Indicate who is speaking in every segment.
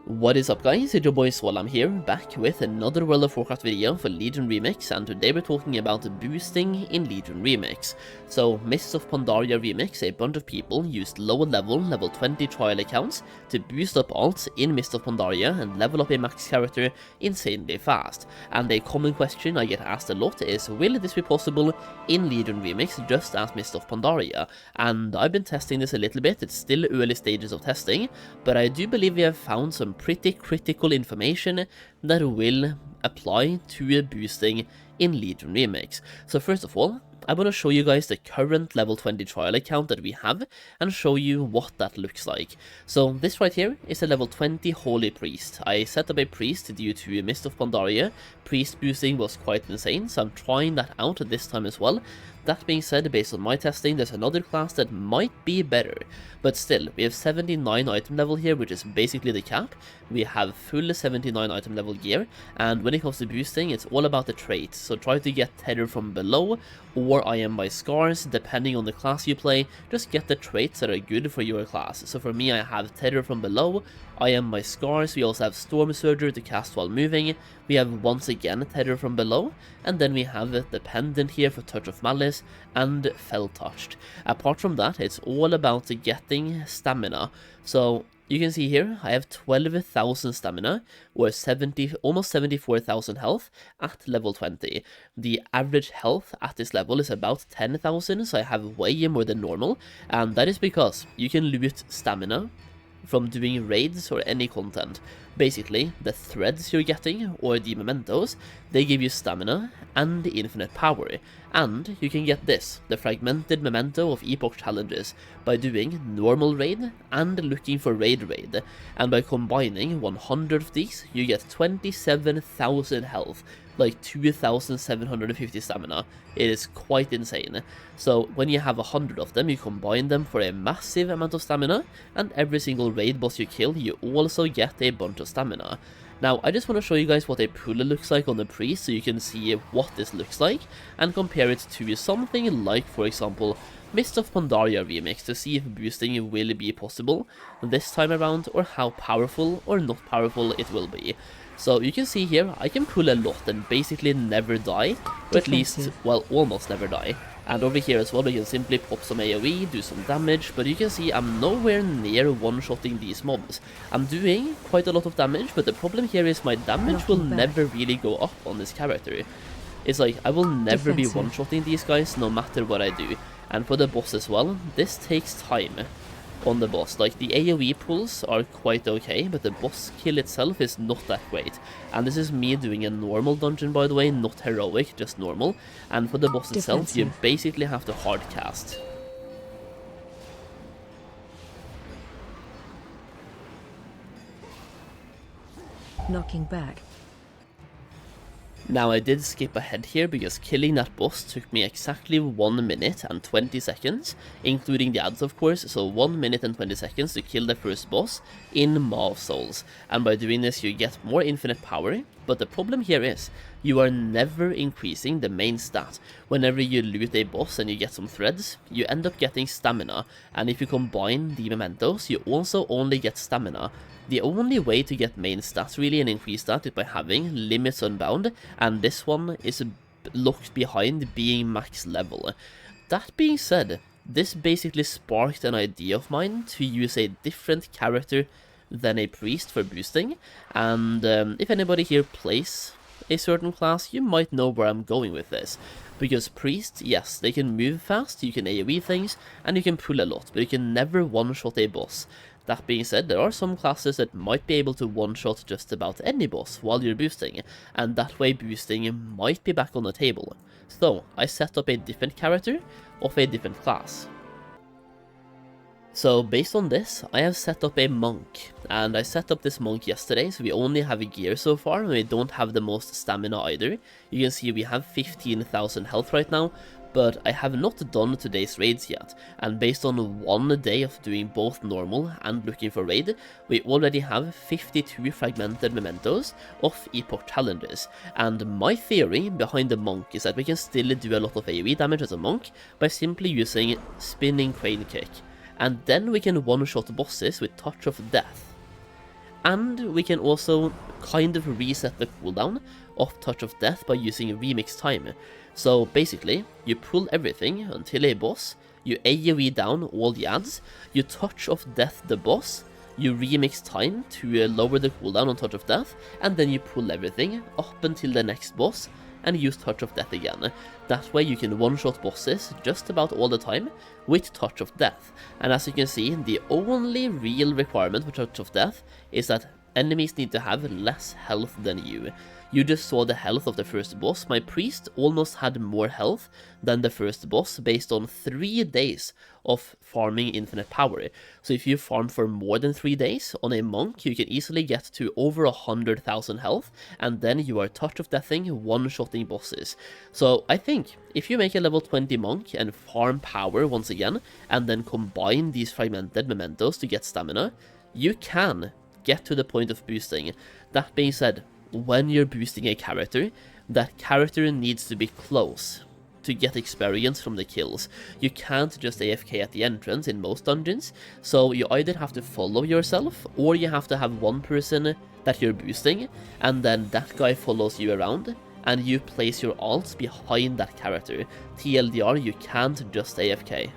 Speaker 1: What is up guys, it's your boy Solheim here, back with another World of Warcraft video for Legion Remix, and today we're talking about boosting in Legion Remix. So, Mists of Pandaria Remix, a bunch of people used lower level 20 trial accounts to boost up alts in Mists of Pandaria and level up a max character insanely fast. And a common question I get asked a lot is, will this be possible in Legion Remix just as Mists of Pandaria? And I've been testing this a little bit, it's still early stages of testing, but I do believe we have found some pretty critical information that will apply to boosting in Legion Remix. So first of all, I want to show you guys the current level 20 trial account that we have and show you what that looks like. So this right here is a level 20 Holy Priest. I set up a priest due to Mist of Pandaria. Priest boosting was quite insane, so I'm trying that out this time as well. That being said, based on my testing, there's another class that might be better. But still, we have 79 item level here, which is basically the cap. We have full 79 item level gear, and when it comes to boosting, it's all about the traits. So try to get Terror from below, or I am by scars, depending on the class you play. Just get the traits that are good for your class. So for me, I have Terror from below, I am by scars, we also have Storm Surger to cast while moving, we have once again Terror from below, and then we have the pendant here for Touch of Malice, and Fell Touched. Apart from that, it's all about getting stamina. So you can see here, I have 12,000 stamina, or almost 74,000 health at level 20. The average health at this level is about 10,000, so I have way more than normal, and that is because you can loot stamina from doing raids or any content. Basically, the threads you're getting, or the mementos, they give you stamina and infinite power. And you can get this, the fragmented memento of epoch challenges, by doing normal raid and looking for raid. And by combining 100 of these, you get 27,000 health, like 2,750 stamina. It is quite insane. So when you have 100 of them, you combine them for a massive amount of stamina, and every single raid boss you kill, you also get a bunch of stamina. Now, I just want to show you guys what a pull looks like on the priest, so you can see what this looks like, and compare it to something like, for example, Mist of Pandaria Remix, to see if boosting will be possible this time around, or how powerful or not powerful it will be. So you can see here, I can pull a lot and basically never die, or at least, well, almost never die. And over here as well, we can simply pop some AoE, do some damage, but you can see I'm nowhere near one-shotting these mobs. I'm doing quite a lot of damage, but the problem here is my damage will never really go up on this character. It's like, I will never be one-shotting these guys, no matter what I do. And for the boss as well, this takes time on the boss. Like, the AoE pulls are quite okay, but the boss kill itself is not that great. And this is me doing a normal dungeon, by the way, not heroic, just normal. And for the boss itself, you basically have to hard cast.
Speaker 2: Knocking back.
Speaker 1: Now, I did skip ahead here because killing that boss took me exactly 1 minute and 20 seconds, including the ads of course, so 1 minute and 20 seconds to kill the first boss in Maw of Souls. And by doing this you get more infinite power, but the problem here is, you are never increasing the main stat. Whenever you loot a boss and you get some threads, you end up getting stamina, and if you combine the mementos, you also only get stamina. The only way to get main stats really and increase that is by having Limits Unbound, and this one is locked behind being max level. That being said, this basically sparked an idea of mine to use a different character than a priest for boosting, and if anybody here plays a certain class, you might know where I'm going with this. Because priests, yes, they can move fast, you can AoE things, and you can pull a lot, but you can never one-shot a boss. That being said, there are some classes that might be able to one-shot just about any boss while you're boosting, and that way boosting might be back on the table. So, I set up a different character of a different class. So based on this, I have set up a monk, and I set up this monk yesterday, so we only have a gear so far, and we don't have the most stamina either. You can see we have 15,000 health right now, but I have not done today's raids yet, and based on 1 day of doing both normal and looking for raid, we already have 52 fragmented mementos of epoch challenges, and my theory behind the monk is that we can still do a lot of AoE damage as a monk by simply using spinning crane kick, and then we can one-shot bosses with Touch of Death. And we can also kind of reset the cooldown of Touch of Death by using Remix Time. So basically, you pull everything until a boss, you AoE down all the ads, you Touch of Death the boss, you remix time to lower the cooldown on Touch of Death, and then you pull everything up until the next boss, and use Touch of Death again. That way you can one-shot bosses just about all the time with Touch of Death. And as you can see, the only real requirement for Touch of Death is that enemies need to have less health than you. You just saw the health of the first boss. My priest almost had more health than the first boss based on 3 days of farming infinite power. So if you farm for more than 3 days on a monk, you can easily get to over 100,000 health, and then you are Touch of Deathing, one-shotting bosses. So I think if you make a level 20 monk and farm power once again, and then combine these fragmented mementos to get stamina, you can get to the point of boosting. That being said, when you're boosting a character, that character needs to be close to get experience from the kills. You can't just AFK at the entrance in most dungeons, so you either have to follow yourself, or you have to have one person that you're boosting, and then that guy follows you around, and you place your ults behind that character. TLDR, you can't just AFK.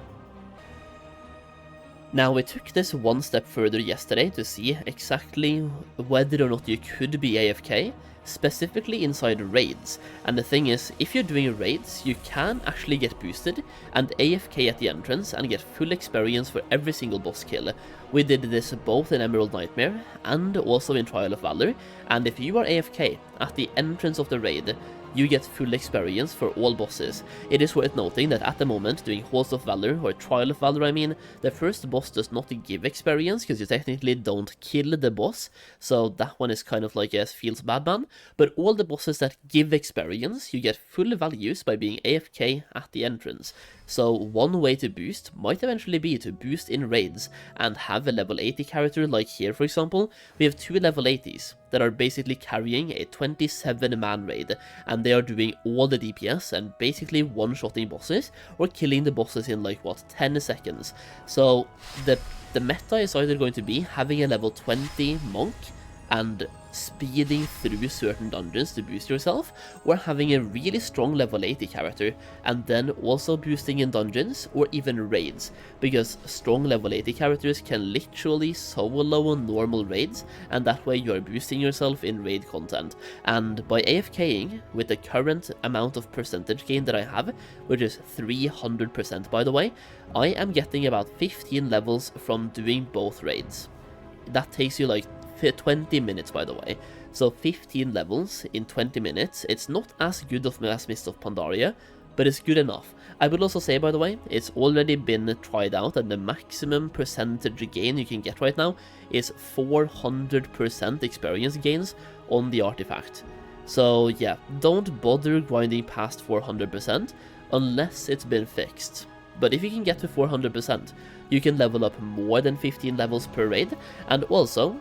Speaker 1: Now, we took this one step further yesterday to see exactly whether or not you could be AFK, specifically inside raids. And the thing is, if you're doing raids, you can actually get boosted and AFK at the entrance and get full experience for every single boss kill. We did this both in Emerald Nightmare and also in Trial of Valor, and if you are AFK at the entrance of the raid, you get full experience for all bosses. It is worth noting that at the moment, doing Halls of Valor, or Trial of Valor I mean, the first boss does not give experience, because you technically don't kill the boss, so that one is kind of like a feels bad man, but all the bosses that give experience, you get full values by being AFK at the entrance. So one way to boost might eventually be to boost in raids and have a level 80 character, like here for example. We have 2 level 80s that are basically carrying a 27-man raid, and they are doing all the DPS and basically one-shotting bosses or killing the bosses in like, what, 10 seconds. So the meta is either going to be having a level 20 monk and speeding through certain dungeons to boost yourself, or having a really strong level 80 character and then also boosting in dungeons or even raids, because strong level 80 characters can literally solo on normal raids, and that way you are boosting yourself in raid content. And by AFKing with the current amount of percentage gain that I have, which is 300% by the way, I am getting about 15 levels from doing both raids. That takes you like 20 minutes by the way, so 15 levels in 20 minutes, it's not as good as Mist of Pandaria, but it's good enough. I will also say by the way, it's already been tried out and the maximum percentage gain you can get right now is 400% experience gains on the artifact. So yeah, don't bother grinding past 400% unless it's been fixed. But if you can get to 400%, you can level up more than 15 levels per raid, and also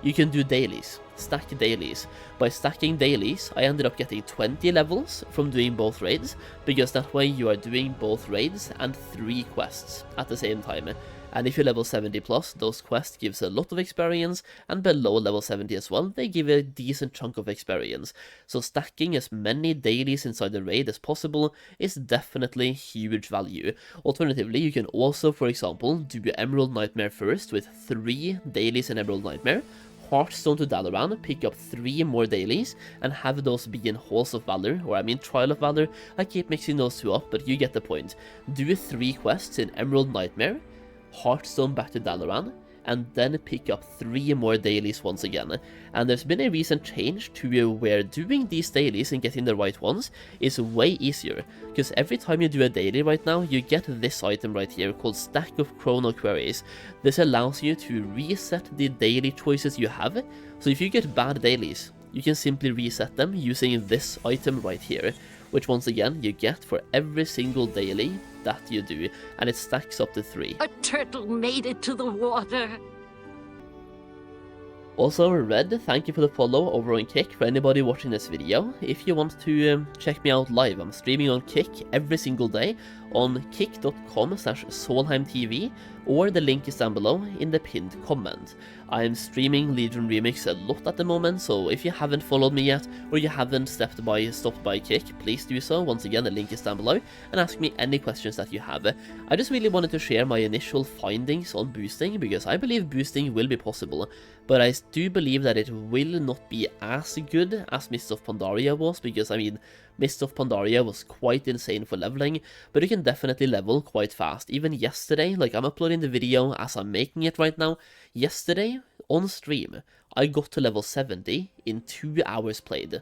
Speaker 1: you can do dailies, stack dailies. By stacking dailies, I ended up getting 20 levels from doing both raids, because that way you are doing both raids and 3 quests at the same time. And if you're level 70 plus, those quests gives a lot of experience, and below level 70 as well, they give a decent chunk of experience. So stacking as many dailies inside the raid as possible is definitely huge value. Alternatively, you can also, for example, do Emerald Nightmare first with 3 dailies in Emerald Nightmare, Hearthstone to Dalaran, pick up 3 more dailies, and have those be in Halls of Valor, or I mean Trial of Valor. I keep mixing those 2 up, but you get the point. Do 3 quests in Emerald Nightmare, Hearthstone back to Dalaran, and then pick up 3 more dailies once again. And there's been a recent change to where doing these dailies and getting the right ones is way easier, because every time you do a daily right now, you get this item right here called Stack of Chrono Queries. This allows you to reset the daily choices you have, so if you get bad dailies, you can simply reset them using this item right here, which once again you get for every single daily that you do, and it stacks up to 3.
Speaker 3: A turtle made it to the water.
Speaker 1: Also, Red, thank you for the follow over on Kick for anybody watching this video. If you want to check me out live, I'm streaming on Kick every single day on kick.com/SolheimTV, or the link is down below in the pinned comment. I am streaming Legion Remix a lot at the moment, so if you haven't followed me yet, or you haven't stopped by Kick, please do so. Once again, the link is down below, and ask me any questions that you have. I just really wanted to share my initial findings on boosting, because I believe boosting will be possible, but I do believe that it will not be as good as Mist of Pandaria was, because I mean, Mist of Pandaria was quite insane for leveling, but you can definitely level quite fast. Even yesterday, like I'm uploading the video as I'm making it right now, yesterday on stream, I got to level 70 in 2 hours played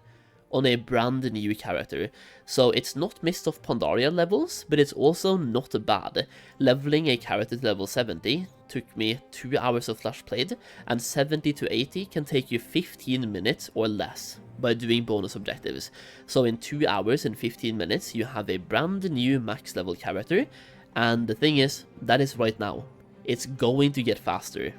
Speaker 1: on a brand new character. So it's not Mist of Pandaria levels, but it's also not bad. Leveling a character to level 70 took me 2 hours of flash played, and 70 to 80 can take you 15 minutes or less by doing bonus objectives. So in 2 hours and 15 minutes you have a brand new max level character, and the thing is, that is right now. It's going to get faster.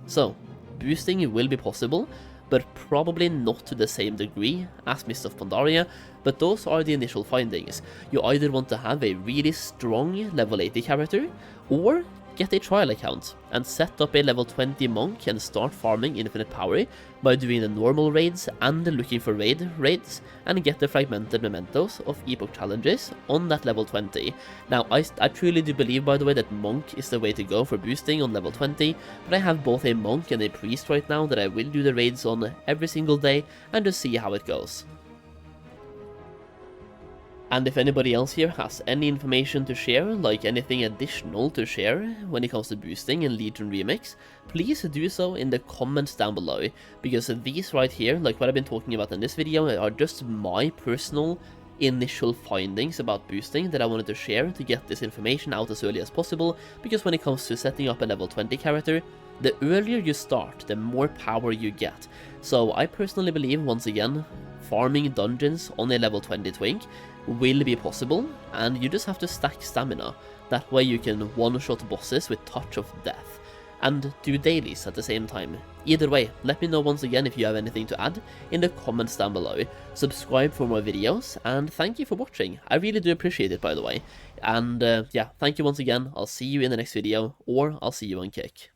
Speaker 1: So, boosting will be possible, but probably not to the same degree as Mist of Pandaria, but those are the initial findings. You either want to have a really strong level 80 character, or get a trial account and set up a level 20 monk and start farming infinite power by doing the normal raids and looking for raids and get the fragmented mementos of epoch challenges on that level 20. Now I truly do believe, by the way, that monk is the way to go for boosting on level 20, but I have both a monk and a priest right now that I will do the raids on every single day and just see how it goes. And if anybody else here has any information to share, like anything additional to share when it comes to boosting in Legion Remix, please do so in the comments down below, because these right here, like what I've been talking about in this video, are just my personal initial findings about boosting that I wanted to share to get this information out as early as possible, because when it comes to setting up a level 20 character, the earlier you start, the more power you get. So I personally believe, once again, farming dungeons on a level 20 twink will be possible, and you just have to stack stamina. That way you can one-shot bosses with touch of death, and do dailies at the same time. Either way, let me know once again if you have anything to add in the comments down below. Subscribe for more videos, and thank you for watching. I really do appreciate it, by the way. And yeah, thank you once again. I'll see you in the next video, or I'll see you on Kick.